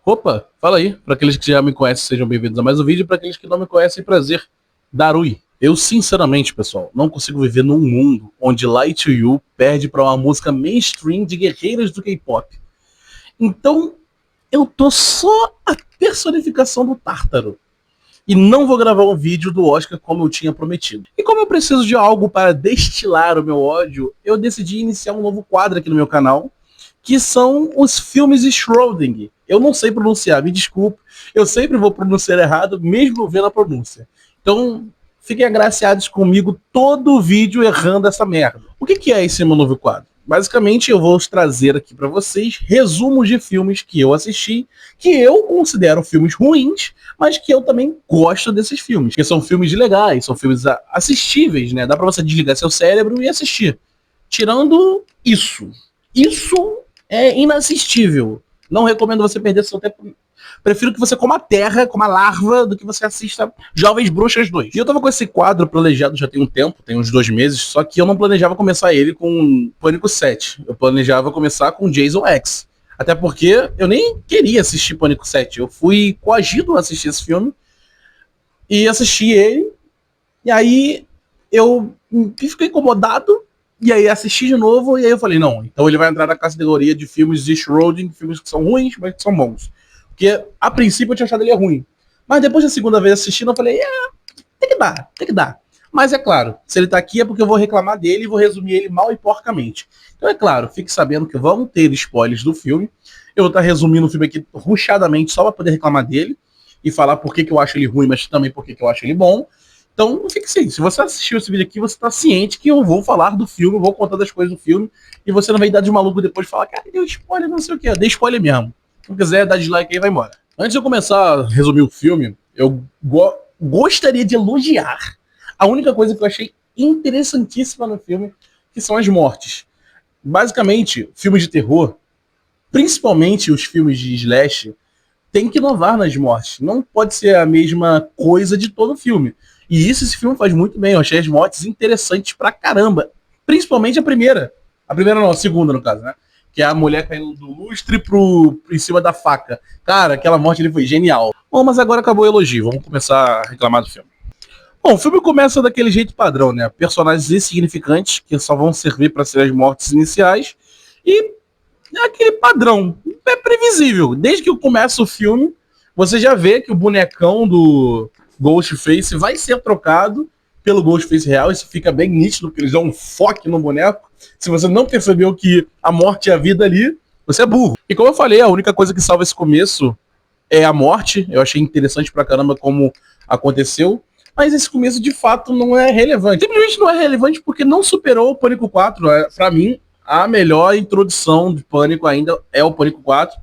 Opa, fala aí. Para aqueles que já me conhecem, sejam bem-vindos a mais um vídeo. Para aqueles que não me conhecem, prazer. Darui. Eu, sinceramente, pessoal, não consigo viver num mundo onde Lie to You perde para uma música mainstream de guerreiras do K-pop. Então, eu tô só a personificação do Tártaro. E não vou gravar um vídeo do Oscar como eu tinha prometido. E como eu preciso de algo para destilar o meu ódio, eu decidi iniciar um novo quadro aqui no meu canal, que são os filmes de Schrödinger. Eu não sei pronunciar, me desculpe. Eu sempre vou pronunciar errado, mesmo vendo a pronúncia. Então, fiquem agraciados comigo todo o vídeo errando essa merda. O que é esse meu novo quadro? Basicamente, eu vou trazer aqui para vocês resumos de filmes que eu assisti, que eu considero filmes ruins, mas que eu também gosto desses filmes. Que são filmes legais, são filmes assistíveis, né? Dá para você desligar seu cérebro e assistir. Tirando isso. Isso é inassistível. Não recomendo você perder seu tempo. Prefiro que você coma terra, coma larva, do que você assista Jovens Bruxas 2. E eu tava com esse quadro planejado já tem um tempo, tem uns 2 meses, só que eu não planejava começar ele com Pânico 7. Eu planejava começar com Jason X. Até porque eu nem queria assistir Pânico 7. Eu fui coagido a assistir esse filme. E assisti ele. E aí eu fiquei incomodado. E aí assisti de novo, e aí eu falei, não, então ele vai entrar na categoria de filmes de Schrödinger, filmes que são ruins, mas que são bons. Porque, a princípio, eu tinha achado ele ruim. Mas depois da segunda vez assistindo, eu falei, tem que dar. Mas é claro, se ele tá aqui é porque eu vou reclamar dele e vou resumir ele mal e porcamente. Então é claro, fique sabendo que vão ter spoilers do filme. Eu vou estar resumindo o filme aqui rushadamente só pra poder reclamar dele e falar por que eu acho ele ruim, mas também por que eu acho ele bom. Então, fique assim, se você assistiu esse vídeo aqui, você tá ciente que eu vou falar do filme, eu vou contar das coisas do filme, e você não vai dar de maluco depois de falar, cara, deu spoiler, não sei o que, dei spoiler mesmo. Se não quiser, dá dislike aí e vai embora. Antes de eu começar a resumir o filme, eu gostaria de elogiar a única coisa que eu achei interessantíssima no filme, que são as mortes. Basicamente, filmes de terror, principalmente os filmes de slash, tem que inovar nas mortes. Não pode ser a mesma coisa de todo filme. E isso esse filme faz muito bem. Eu achei as mortes interessantes pra caramba. Principalmente a primeira. A primeira não, a segunda, no caso, né? Que é a mulher caindo do lustre em cima da faca. Cara, aquela morte ali foi genial. Bom, mas agora acabou o elogio. Vamos começar a reclamar do filme. Bom, o filme começa daquele jeito padrão, né? Personagens insignificantes que só vão servir para ser as mortes iniciais. E é aquele padrão. É previsível. Desde que começa o filme, você já vê que o bonecão do Ghostface vai ser trocado pelo Ghostface real. Isso fica bem nítido, porque eles dão um foco no boneco. Se você não percebeu que a morte é a vida ali, você é burro. E como eu falei, a única coisa que salva esse começo é a morte. Eu achei interessante pra caramba como aconteceu. Mas esse começo, de fato, não é relevante. Simplesmente não é relevante porque não superou o Pânico 4. Pra mim, a melhor introdução de Pânico ainda é o Pânico 4.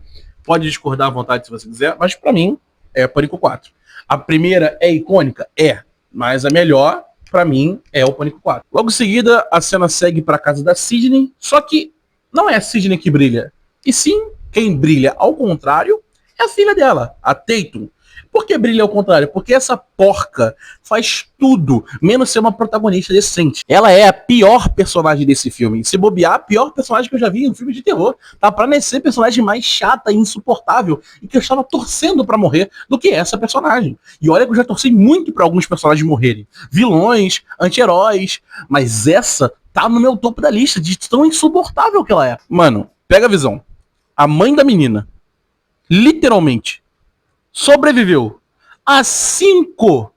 Pode discordar à vontade se você quiser, mas pra mim é Pânico 4. A primeira é icônica? É. Mas a melhor, pra mim, é o Pânico 4. Logo em seguida, a cena segue pra casa da Sidney, só que não é a Sidney que brilha. E sim, quem brilha ao contrário é a filha dela, a Tatum. Por que brilha ao contrário? Porque essa porca faz tudo, menos ser uma protagonista decente. Ela é a pior personagem desse filme. Se bobear, a pior personagem que eu já vi em um filme de terror. Tá pra nascer personagem mais chata e insuportável e que eu estava torcendo pra morrer do que essa personagem. E olha que eu já torci muito pra alguns personagens morrerem. Vilões, anti-heróis. Mas essa tá no meu topo da lista de tão insuportável que ela é. Mano, pega a visão. A mãe da menina, literalmente, sobreviveu a 5.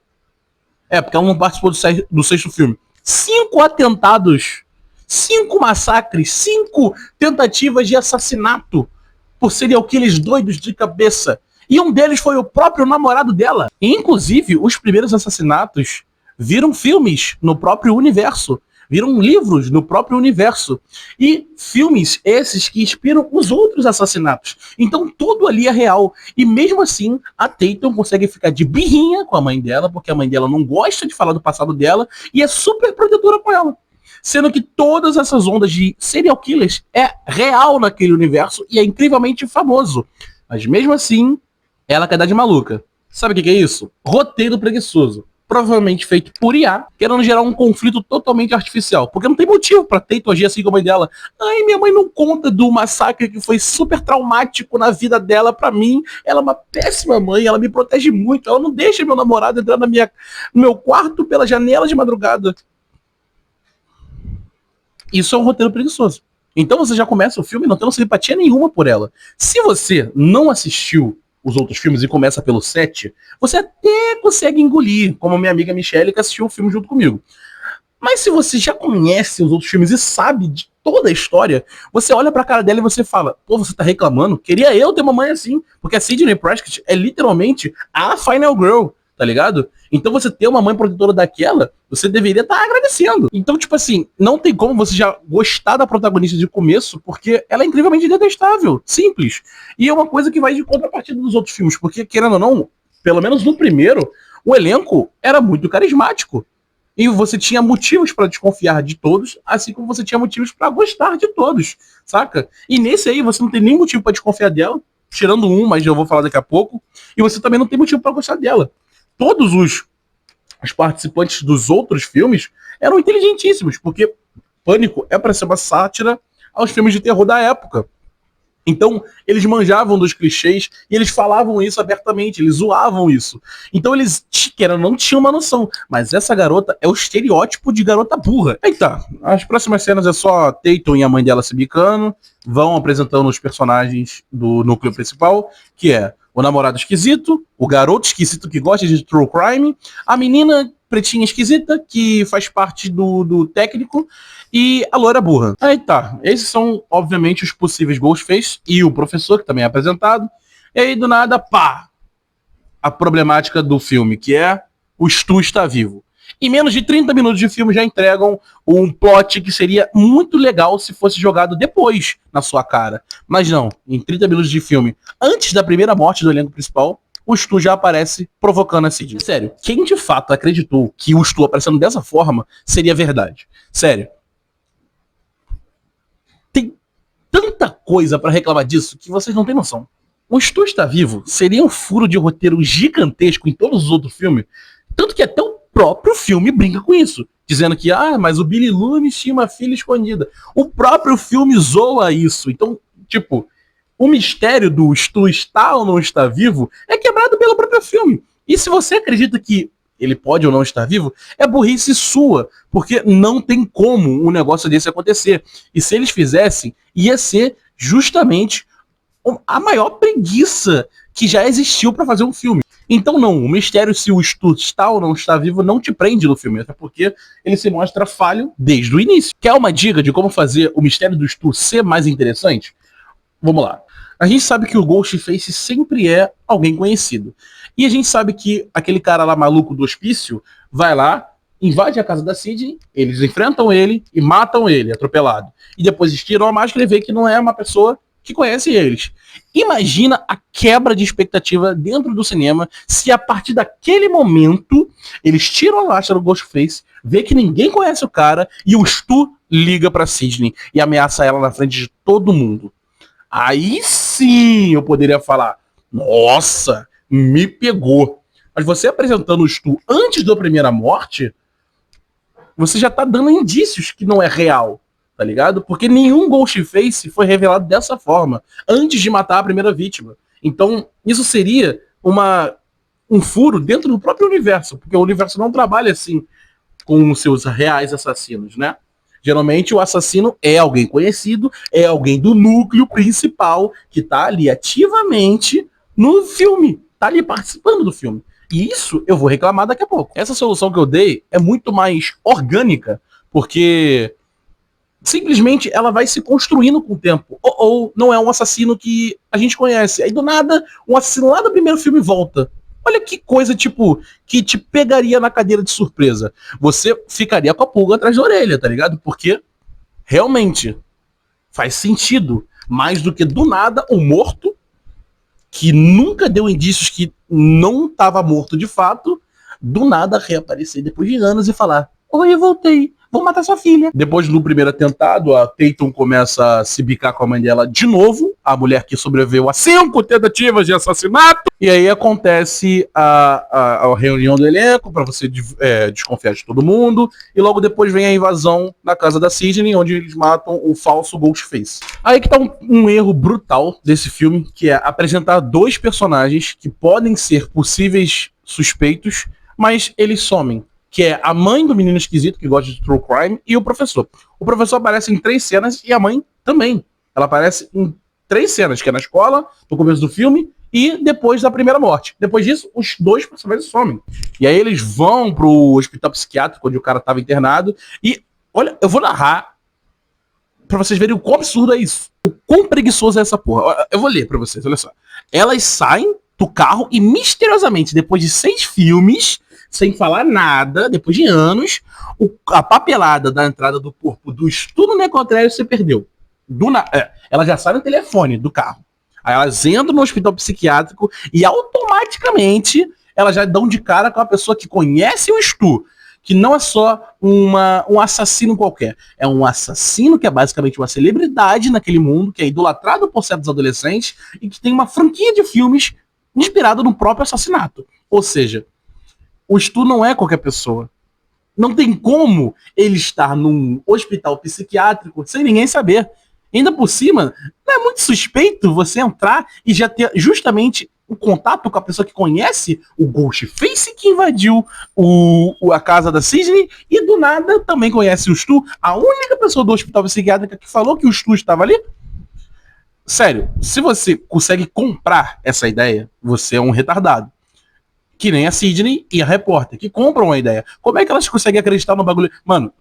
Porque ela não participou do sexto filme. 5 atentados, 5 massacres, 5 tentativas de assassinato por serial killers doidos de cabeça. E um deles foi o próprio namorado dela. E, inclusive, os primeiros assassinatos viram filmes no próprio universo. Viram livros no próprio universo. E filmes esses que inspiram os outros assassinatos. Então tudo ali é real. E mesmo assim, a Tatum consegue ficar de birrinha com a mãe dela, porque a mãe dela não gosta de falar do passado dela e é super protetora com ela. Sendo que todas essas ondas de serial killers é real naquele universo e é incrivelmente famoso. Mas mesmo assim, ela quer dar de maluca. Sabe o que é isso? Roteiro preguiçoso. provavelmente feito por IA, querendo gerar um conflito totalmente artificial. Porque não tem motivo pra Tatum agir assim com a mãe dela. Ai, minha mãe não conta do massacre que foi super traumático na vida dela pra mim. Ela é uma péssima mãe, ela me protege muito. Ela não deixa meu namorado entrar no meu quarto pela janela de madrugada. Isso é um roteiro preguiçoso. Então você já começa o filme não tendo simpatia nenhuma por ela. Se você não assistiu os outros filmes e começa pelo 7, você até consegue engolir, como a minha amiga Michelle que assistiu o filme junto comigo. Mas se você já conhece os outros filmes e sabe de toda a história, você olha pra cara dela e você fala, pô, você tá reclamando? Queria eu ter uma mãe assim. Porque a Sidney Prescott é literalmente a Final Girl, tá ligado? Então você ter uma mãe protetora daquela, você deveria estar agradecendo. Então, tipo assim, não tem como você já gostar da protagonista de começo, porque ela é incrivelmente detestável. Simples. E é uma coisa que vai de contrapartida dos outros filmes, porque, querendo ou não, pelo menos no primeiro, o elenco era muito carismático. E você tinha motivos pra desconfiar de todos, assim como você tinha motivos pra gostar de todos, saca? E nesse aí você não tem nem motivo pra desconfiar dela, tirando um, mas eu vou falar daqui a pouco, e você também não tem motivo pra gostar dela. Todos os participantes dos outros filmes eram inteligentíssimos, porque Pânico é pra ser uma sátira aos filmes de terror da época. Então, eles manjavam dos clichês e eles falavam isso abertamente, eles zoavam isso. Então, eles não tinham uma noção. Mas essa garota é o estereótipo de garota burra. Aí tá, as próximas cenas é só Tatum e a mãe dela se bicando, vão apresentando os personagens do núcleo principal, que é o namorado esquisito, o garoto esquisito que gosta de true crime, a menina pretinha esquisita, que faz parte do técnico, e a loira burra. Aí tá, esses são, obviamente, os possíveis Ghostface, e o professor, que também é apresentado, e aí, do nada, pá, a problemática do filme, que é o Stu está vivo. Em menos de 30 minutos de filme já entregam um plot que seria muito legal se fosse jogado depois na sua cara. Mas não, em 30 minutos de filme, antes da primeira morte do elenco principal, o Stu já aparece provocando a Sidney. Sério, quem de fato acreditou que o Stu aparecendo dessa forma seria verdade? Sério. Tem tanta coisa pra reclamar disso que vocês não têm noção. O Stu está vivo seria um furo de roteiro gigantesco em todos os outros filmes, tanto que até o próprio filme brinca com isso, dizendo que, mas o Billy Loomis tinha uma filha escondida. O próprio filme zoa isso. Então, tipo, o mistério do Stu está ou não está vivo é quebrado pelo próprio filme. E se você acredita que ele pode ou não estar vivo, é burrice sua, porque não tem como um negócio desse acontecer. E se eles fizessem, ia ser justamente a maior preguiça que já existiu para fazer um filme. Então não, o mistério se o Stu está ou não está vivo não te prende no filme, até porque ele se mostra falho desde o início. Quer uma dica de como fazer o mistério do Stu ser mais interessante? Vamos lá. A gente sabe que o Ghostface sempre é alguém conhecido. E a gente sabe que aquele cara lá maluco do hospício vai lá, invade a casa da Sidney, eles enfrentam ele e matam ele, atropelado. E depois eles tiram a máscara e vê que não é uma pessoa que conhece eles. Imagina a quebra de expectativa dentro do cinema se a partir daquele momento eles tiram a máscara do Ghostface, vê que ninguém conhece o cara e o Stu liga pra Sidney e ameaça ela na frente de todo mundo. Aí sim eu poderia falar, nossa, me pegou. Mas você apresentando o Stu antes da primeira morte, você já tá dando indícios que não é real. Tá ligado? Porque nenhum Ghostface foi revelado dessa forma, antes de matar a primeira vítima. Então, isso seria um furo dentro do próprio universo, porque o universo não trabalha assim com os seus reais assassinos, né? Geralmente o assassino é alguém conhecido, é alguém do núcleo principal, que tá ali ativamente no filme, tá ali participando do filme. E isso eu vou reclamar daqui a pouco. Essa solução que eu dei é muito mais orgânica, porque simplesmente ela vai se construindo com o tempo. Ou não é um assassino que a gente conhece. Aí do nada, um assassino lá do primeiro filme volta. Olha que coisa, tipo, que te pegaria na cadeira de surpresa. Você ficaria com a pulga atrás da orelha, tá ligado? Porque realmente faz sentido. Mais do que do nada um morto que nunca deu indícios que não estava morto de fato, do nada reaparecer depois de anos e falar: oi, eu voltei. vou matar sua filha. Depois do primeiro atentado, a Tatum começa a se bicar com a mãe dela de novo, a mulher que sobreviveu a 5 tentativas de assassinato. E aí acontece a reunião do elenco para você desconfiar de todo mundo. E logo depois vem a invasão na casa da Sidney, onde eles matam o falso Ghostface. Aí que tá um erro brutal desse filme, que é apresentar 2 personagens que podem ser possíveis suspeitos, mas eles somem. Que é a mãe do menino esquisito que gosta de true crime e o professor. O professor aparece em 3 cenas e a mãe também. Ela aparece em 3 cenas, que é na escola, no começo do filme e depois da primeira morte. Depois disso, os 2 personagens somem. E aí eles vão pro hospital psiquiátrico onde o cara estava internado e, olha, eu vou narrar pra vocês verem o quão absurdo é isso. O quão preguiçoso é essa porra. Eu vou ler pra vocês, olha só. Elas saem do carro e misteriosamente, depois de 6 filmes, sem falar nada, depois de anos, a papelada da entrada do corpo do estudo necrotério se perdeu. Ela já sai no telefone do carro. Aí elas entram no hospital psiquiátrico e automaticamente elas já dão de cara com uma pessoa que conhece o Stu, que não é só um assassino qualquer. É um assassino que é basicamente uma celebridade naquele mundo, que é idolatrado por certos adolescentes e que tem uma franquia de filmes inspirado no próprio assassinato. Ou seja, o Stu não é qualquer pessoa. Não tem como ele estar num hospital psiquiátrico sem ninguém saber. Ainda por cima, não é muito suspeito você entrar e já ter justamente o contato com a pessoa que conhece o Ghostface que invadiu a casa da Sidney e do nada também conhece o Stu. A única pessoa do hospital psiquiátrico que falou que o Stu estava ali. Sério, se você consegue comprar essa ideia, você é um retardado. Que nem a Sidney e a repórter, que compram a ideia. Como é que elas conseguem acreditar no bagulho? Mano,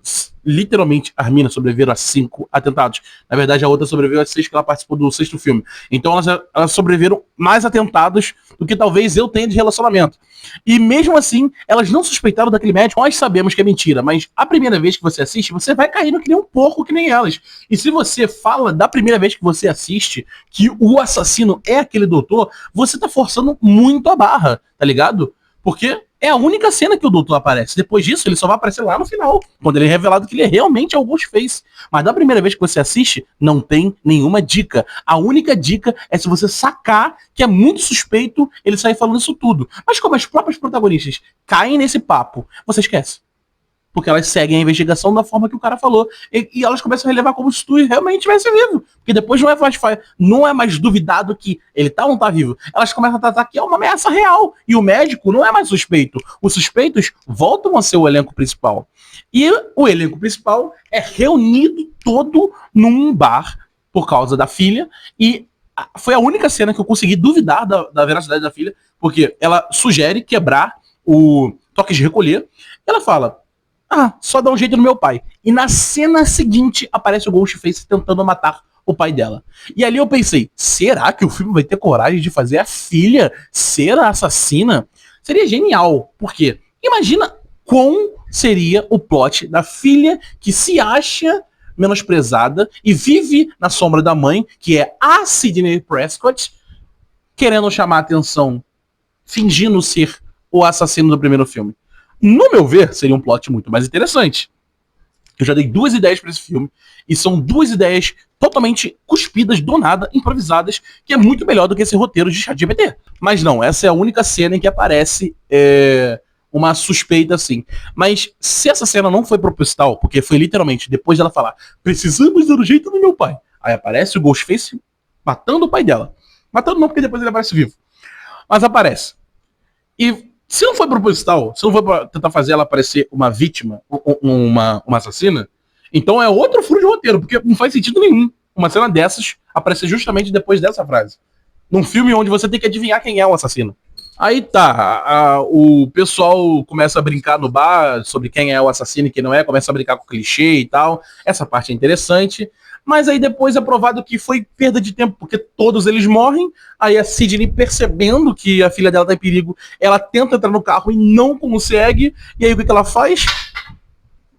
literalmente, as minas sobreviveram a 5 atentados. Na verdade, a outra sobreviveu a 6, que ela participou do 6º filme. Então, elas sobreviveram mais atentados do que talvez eu tenha de relacionamento. E mesmo assim, elas não suspeitaram daquele médico. Nós sabemos que é mentira, mas a primeira vez que você assiste, você vai caindo que nem um porco, que nem elas. E se você fala da primeira vez que você assiste que o assassino é aquele doutor, você tá forçando muito a barra, tá ligado? Porque é a única cena que o doutor aparece. Depois disso, ele só vai aparecer lá no final, quando ele é revelado que ele realmente é o Ghostface. Mas da primeira vez que você assiste, não tem nenhuma dica. A única dica é se você sacar que é muito suspeito ele sair falando isso tudo. Mas como as próprias protagonistas caem nesse papo, você esquece. Porque elas seguem a investigação da forma que o cara falou. E elas começam a relevar como se tu realmente estivesse vivo. Porque depois não é mais duvidado que ele tá ou não tá vivo. Elas começam a tratar que é uma ameaça real. E o médico não é mais suspeito. Os suspeitos voltam a ser o elenco principal. E o elenco principal é reunido todo num bar por causa da filha. E foi a única cena que eu consegui duvidar da veracidade da filha. Porque ela sugere quebrar o toque de recolher. Ela fala: só dá um jeito no meu pai. E na cena seguinte aparece o Ghostface tentando matar o pai dela. E ali eu pensei, será que o filme vai ter coragem de fazer a filha ser a assassina? Seria genial. Por quê? Imagina quão seria o plot da filha que se acha menosprezada e vive na sombra da mãe, que é a Sidney Prescott, querendo chamar a atenção, fingindo ser o assassino do primeiro filme. No meu ver, seria um plot muito mais interessante. Eu já dei 2 ideias para esse filme, e são 2 ideias totalmente cuspidas, do nada, improvisadas, que é muito melhor do que esse roteiro de ChatGPT. Mas não, essa é a única cena em que aparece uma suspeita assim. Mas se essa cena não foi proposital, porque foi literalmente depois dela falar: precisamos dar um jeito no meu pai. Aí aparece o Ghostface matando o pai dela. Matando não, porque depois ele aparece vivo. Mas aparece. E se não foi proposital, se não foi pra tentar fazer ela parecer uma vítima, uma assassina, então é outro furo de roteiro, porque não faz sentido nenhum uma cena dessas aparecer justamente depois dessa frase. Num filme onde você tem que adivinhar quem é o assassino. Aí tá, o pessoal começa a brincar no bar sobre quem é o assassino e quem não é, começa a brincar com o clichê e tal. Essa parte é interessante. Mas aí depois é provado que foi perda de tempo, porque todos eles morrem. Aí a Sidney, percebendo que a filha dela tá em perigo, ela tenta entrar no carro e não consegue. E aí o que ela faz?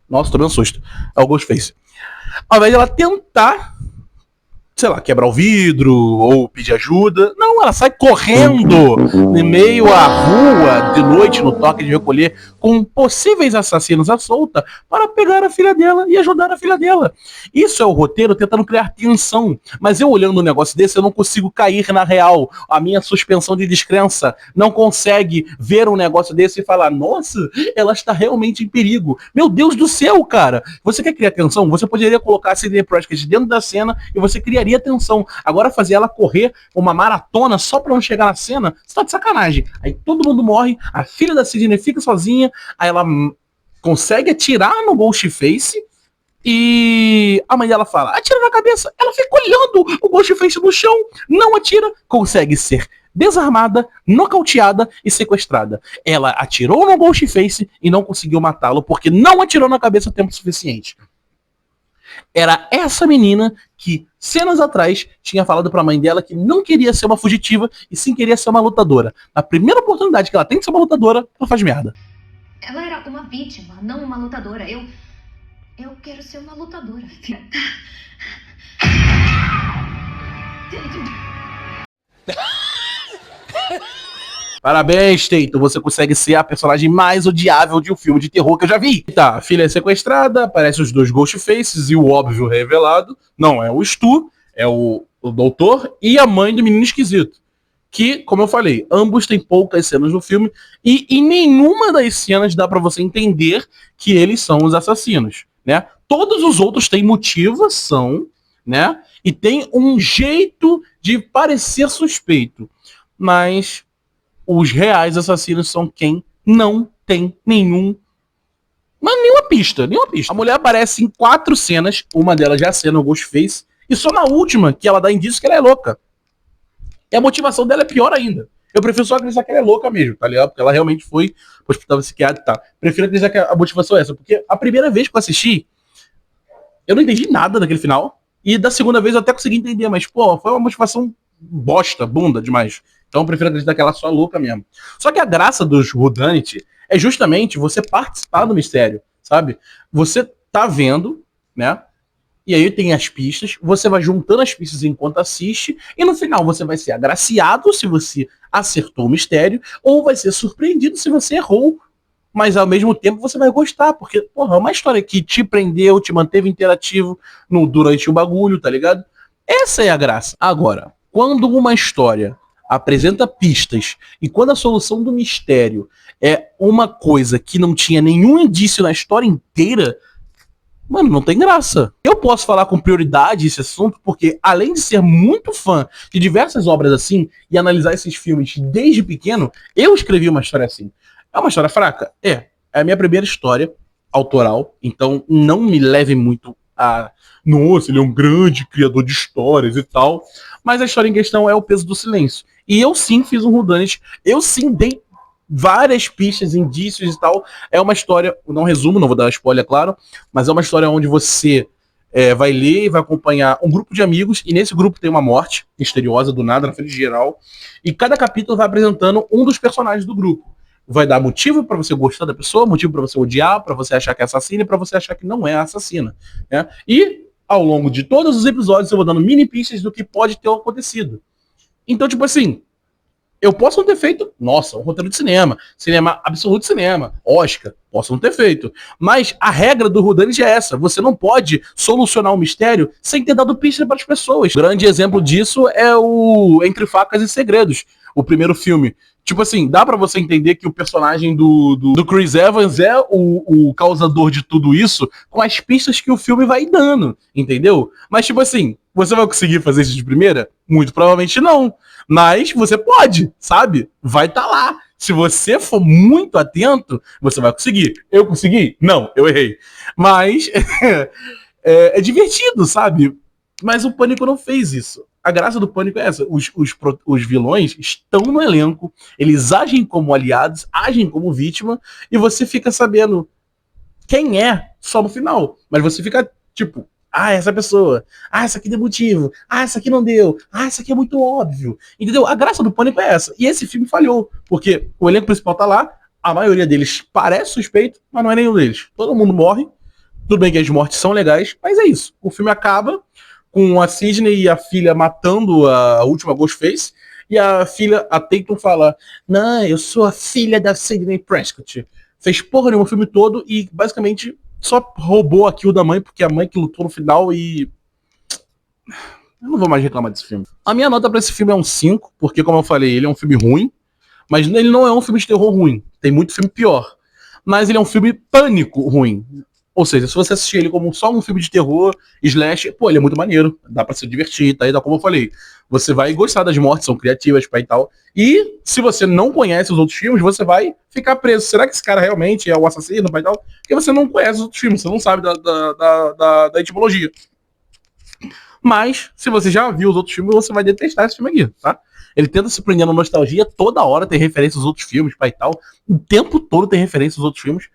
Nossa, tomei um susto. É o Ghostface. Ao invés de ela tentar sei lá, quebrar o vidro ou pedir ajuda. Não, ela sai correndo em meio à rua de noite no toque de recolher com possíveis assassinos à solta para pegar a filha dela e ajudar a filha dela. Isso é o roteiro tentando criar tensão. Mas eu olhando um negócio desse, eu não consigo cair na real. A minha suspensão de descrença não consegue ver um negócio desse e falar, nossa, ela está realmente em perigo. Meu Deus do céu, cara. Você quer criar tensão? Você poderia colocar a CD Projekt dentro da cena e você criaria tensão. Agora fazer ela correr uma maratona só pra não chegar na cena, você tá de sacanagem. Aí todo mundo morre, a filha da Sidney fica sozinha, aí ela consegue atirar no Ghostface e a mãe dela fala, atira na cabeça. Ela fica olhando o Ghostface no chão, não atira, consegue ser desarmada, nocauteada e sequestrada. Ela atirou no Ghostface e não conseguiu matá-lo porque não atirou na cabeça o tempo suficiente. Era essa menina que, cenas atrás, tinha falado pra mãe dela que não queria ser uma fugitiva e sim queria ser uma lutadora. Na primeira oportunidade que ela tem de ser uma lutadora, ela faz merda. Ela era uma vítima, não uma lutadora. Eu quero ser uma lutadora. Parabéns, Taito. Você consegue ser a personagem mais odiável de um filme de terror que eu já vi. Tá, a filha é sequestrada, aparecem os dois Ghostfaces e o óbvio revelado. Não, é o Stu, é o doutor e a mãe do menino esquisito. Que, como eu falei, ambos têm poucas cenas no filme e em nenhuma das cenas dá pra você entender que eles são os assassinos, né? Todos os outros têm motivação, né? E tem um jeito de parecer suspeito. Mas os reais assassinos são quem não tem nenhuma pista. A mulher aparece em 4 cenas, uma delas já sendo o Ghostface, e só na última que ela dá indício que ela é louca. E a motivação dela é pior ainda. Eu prefiro só acreditar que ela é louca mesmo, tá ligado? Porque ela realmente foi pro hospital psiquiátrico, tá? Prefiro acreditar que a motivação é essa, porque a primeira vez que eu assisti, eu não entendi nada daquele final, e da segunda vez eu até consegui entender, mas, pô, foi uma motivação bosta, bunda demais. Então eu prefiro acreditar que ela é só louca mesmo. Só que a graça dos whodunit é justamente você participar do mistério, sabe? Você tá vendo, né? E aí tem as pistas, você vai juntando as pistas enquanto assiste, e no final você vai ser agraciado se você acertou o mistério, ou vai ser surpreendido se você errou. Mas ao mesmo tempo você vai gostar, porque, porra, é uma história que te prendeu, te manteve interativo durante o bagulho, tá ligado? Essa é a graça. Agora, quando uma história apresenta pistas e quando a solução do mistério é uma coisa que não tinha nenhum indício na história inteira, mano, não tem graça. Eu posso falar com prioridade esse assunto porque, além de ser muito fã de diversas obras assim e analisar esses filmes desde pequeno, eu escrevi uma história assim. É uma história fraca? É. É a minha primeira história autoral, então não me leve muito a... Nossa, ele é um grande criador de histórias e tal. Mas a história em questão é O Peso do Silêncio. E eu sim fiz um whodunit, eu sim dei várias pistas, indícios e tal. É uma história, não resumo, não vou dar spoiler, claro, mas é uma história onde você vai ler e vai acompanhar um grupo de amigos, e nesse grupo tem uma morte misteriosa do nada, na frente geral, e cada capítulo vai apresentando um dos personagens do grupo. Vai dar motivo para você gostar da pessoa, motivo para você odiar, para você achar que é assassina e para você achar que não é assassina, né? E ao longo de todos os episódios eu vou dando mini pistas do que pode ter acontecido. Então, tipo assim, eu posso não ter feito, nossa, um roteiro de cinema absoluto cinema, Oscar, posso não ter feito. Mas a regra do whodunit é essa, você não pode solucionar um mistério sem ter dado pista para as pessoas. Um grande exemplo disso é o Entre Facas e Segredos, o primeiro filme. Tipo assim, dá pra você entender que o personagem do Chris Evans é o causador de tudo isso com as pistas que o filme vai dando, entendeu? Mas tipo assim, você vai conseguir fazer isso de primeira? Muito provavelmente não. Mas você pode, sabe? Vai estar lá. Se você for muito atento, você vai conseguir. Eu consegui? Não, eu errei. Mas é divertido, sabe? Mas o Pânico não fez isso. A graça do Pânico é essa. Os vilões estão no elenco, eles agem como aliados, agem como vítima, e você fica sabendo quem é só no final. Mas você fica, tipo, essa pessoa. Essa aqui deu motivo. Essa aqui não deu. Essa aqui é muito óbvio. Entendeu? A graça do Pânico é essa. E esse filme falhou. Porque o elenco principal tá lá, a maioria deles parece suspeito, mas não é nenhum deles. Todo mundo morre. Tudo bem que as mortes são legais, mas é isso. O filme acaba com a Sidney e a filha matando a última Ghostface, e a filha, a Tatum, fala: não, eu sou a filha da Sidney Prescott. Fez porra nenhuma o filme todo e basicamente só roubou a kill da mãe, porque a mãe que lutou no final e... eu não vou mais reclamar desse filme. A minha nota pra esse filme é um 5, porque, como eu falei, ele é um filme ruim, mas ele não é um filme de terror ruim. Tem muito filme pior. Mas ele é um filme pânico ruim. Ou seja, se você assistir ele como só um filme de terror, slash, pô, ele é muito maneiro. Dá pra se divertir, tá? E tal, como eu falei, você vai gostar das mortes, são criativas, pai, e tal. E se você não conhece os outros filmes, você vai ficar preso. Será que esse cara realmente é o assassino, pai, e tal? Porque você não conhece os outros filmes, você não sabe da etimologia. Mas, se você já viu os outros filmes, você vai detestar esse filme aqui, tá? Ele tenta se prender na nostalgia, toda hora tem referência aos outros filmes, pai, e tal. O tempo todo tem referência aos outros filmes.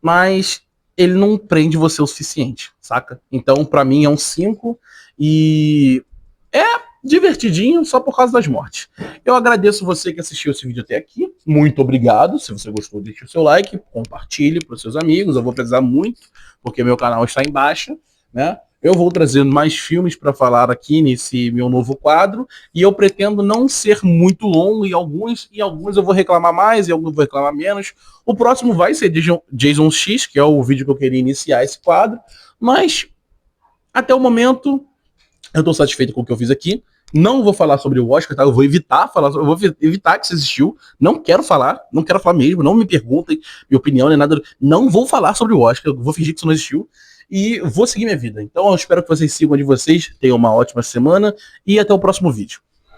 Mas ele não prende você o suficiente, saca? Então, pra mim, é um 5 e é divertidinho só por causa das mortes. Eu agradeço você que assistiu esse vídeo até aqui. Muito obrigado. Se você gostou, deixe o seu like, compartilhe para os seus amigos. Eu vou precisar muito, porque meu canal está em baixa, né? Eu vou trazer mais filmes para falar aqui nesse meu novo quadro, e eu pretendo não ser muito longo, e alguns eu vou reclamar mais, e alguns eu vou reclamar menos. O próximo vai ser Jason X, que é o vídeo que eu queria iniciar esse quadro, mas até o momento eu estou satisfeito com o que eu fiz aqui. Não vou falar sobre o Oscar, tá? Eu vou evitar que isso existiu. Não quero falar mesmo, não me perguntem minha opinião nem nada. Não vou falar sobre o Oscar, eu vou fingir que isso não existiu. E vou seguir minha vida. Então eu espero que vocês sigam de vocês, tenham uma ótima semana e até o próximo vídeo.